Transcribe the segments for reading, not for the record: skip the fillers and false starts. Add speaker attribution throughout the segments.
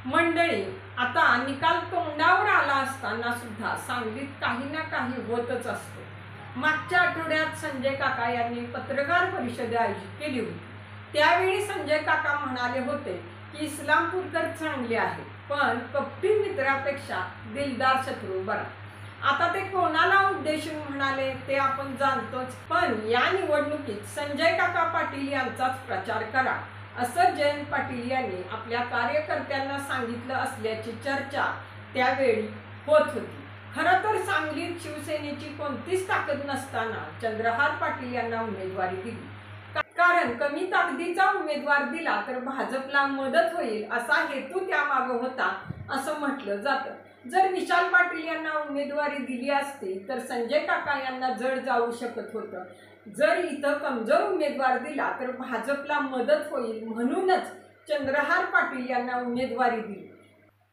Speaker 1: मंडळी, आता निकाल तोंडावर आला असताना सुद्धा सांगलीत काही ना काही होतच असते। मागच्या आठवड्यात संजय काका यांनी पत्रकार परिषद आयोजित केली होती। त्यावेळी संजय काका म्हणाले होते की इस्लामपूर तर चांगले आहे, पण कपटी मित्रापेक्षा दिलदार शत्रू बरा। आता ते कोणाला उद्देशून म्हणाले ते आपण जाणतोच, पण या निवडणुकीत संजय काका पाटील यांचाच प्रचार करा असं जयंत पाटील यांनी आपल्या कार्यकर्त्यांना सांगितलं असल्याची चर्चा त्यावेळी होत होती। खरं तर सांगलीत शिवसेनेची कोणतीच ताकद नसताना चंद्रहार पाटील यांना उमेदवारी दिली, कारण कमी ताकदीचा उमेदवार दिला तर भाजपला मदत होईल असा हेतू त्यामागे होता असं म्हटलं जातं। जर विशाल पाटील यांना उमेदवारी दिली असती तर संजय काका यांना जड जाऊ शकत होतं। जर इथं कमजोर उमेदवार दिला तर भाजपला मदत होईल म्हणूनच चंद्रहार पाटील यांना उमेदवारी दिली।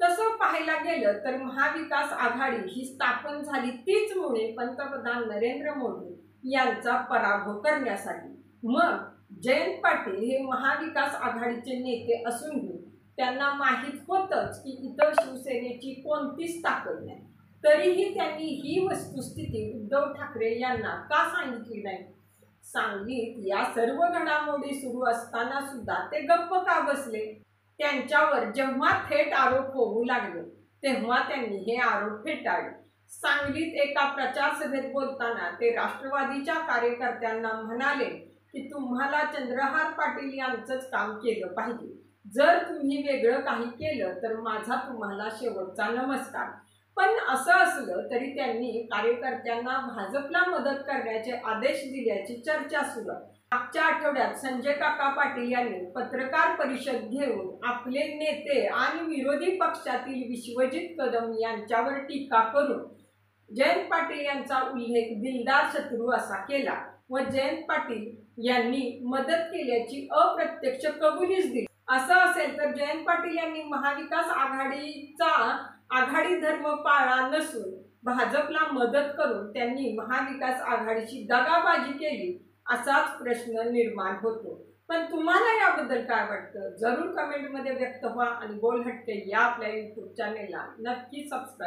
Speaker 1: तसं पाहायला गेलं तर महाविकास आघाडी ही स्थापन झाली तीच मुळे पंतप्रधान नरेंद्र मोदी यांचा पराभव करण्यासाठी। मग जयंत पाटील हे महाविकास आघाडीचे नेते असूनही त्यांना माहीत होतंच की इतर शिवसेनेची कोणतीच ताकद नाही, तरीही त्यांनी ही वस्तुस्थिती उद्धव ठाकरे यांना का सांगितली नाही? सांगलीत या सर्व घडामोडी सुरू असताना सुद्धा ते गप्प का बसले? त्यांच्यावर जेव्हा थेट आरोप होऊ लागले तेव्हा त्यांनी हे आरोप फेटाळले। सांगलीत एका प्रचार सभेत बोलताना ते राष्ट्रवादीच्या कार्यकर्त्यांना म्हणाले की तुम्हाला चंद्रहार पाटील यांचंच काम केलं पाहिजे। जर तुम्ही वेगळं काही केलं तर माझा तुम्हाला शेवटचा नमस्कार। पण असं असलं तरी त्यांनी कार्यकर्त्यांना भाजपला मदत करण्याचे आदेश दिल्याची चर्चा सुरू आहे। मागच्या आठवड्यात संजय काका पाटील यांनी पत्रकार परिषद घेऊन आपले नेते आणि विरोधी पक्षातील विश्वजित कदम यांच्यावर टीका करून जयंत पाटील यांचा उल्लेख दिलदार शत्रू असा केला व जयंत पाटील यांनी मदत केल्याची अप्रत्यक्ष कबुलीच दिली। असं असेल तर जयंत पाटील यांनी महाविकास आघाडीचा आघाडी धर्म पाळला नसून भाजपला मदत करून त्यांनी महाविकास आघाडीची दगाबाजी केली असाच प्रश्न निर्माण होतो। पण तुम्हाला याबद्दल काय वाटतं? जरूर कमेंटमध्ये व्यक्त व्हा आणि बोल हटके या आपल्या यूट्यूब चॅनेलला नक्की सबस्क्राईब